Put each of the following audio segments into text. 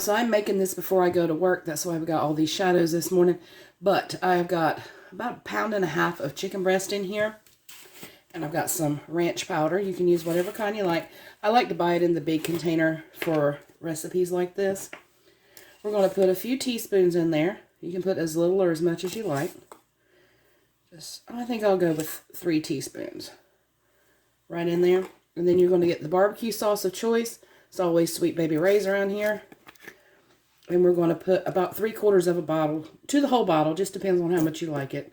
so I'm making this before I go to work. That's why I've got all these shadows this morning. But I've got about 1.5 pounds of chicken breast in here. And I've got some ranch powder. You can use whatever kind you like. I like to buy it in the big container for recipes like this. We're going to put a few teaspoons in there. You can put as little or as much as you like. I think I'll go with 3 teaspoons. Right in there. And then you're going to get the barbecue sauce of choice. It's always Sweet Baby Ray's around here. And we're going to put about 3/4 of a bottle to the whole bottle. Just depends on how much you like it.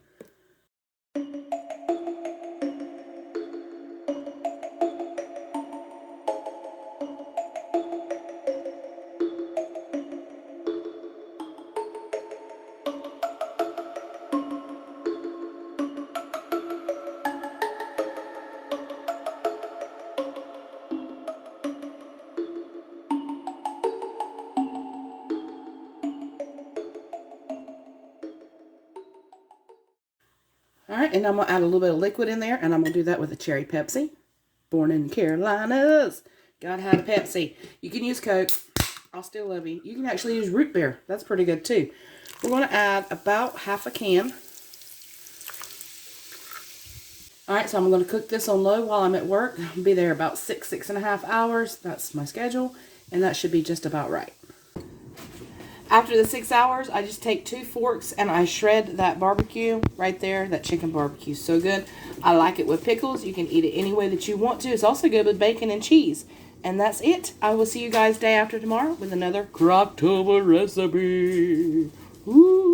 Alright, and I'm going to add a little bit of liquid in there, and I'm going to do that with a cherry Pepsi. Born in the Carolinas. Gotta have a Pepsi. You can use Coke. I'll still love you. You can actually use root beer. That's pretty good too. We're going to add about 1/2 can. Alright, so I'm going to cook this on low while I'm at work. I'll be there about 6.5 hours. That's my schedule, and that should be just about right. After the 6 hours, I just take 2 forks and I shred that barbecue right there. That chicken barbecue is so good. I like it with pickles. You can eat it any way that you want to. It's also good with bacon and cheese. And that's it. I will see you guys day after tomorrow with another Crocktober recipe. Woo!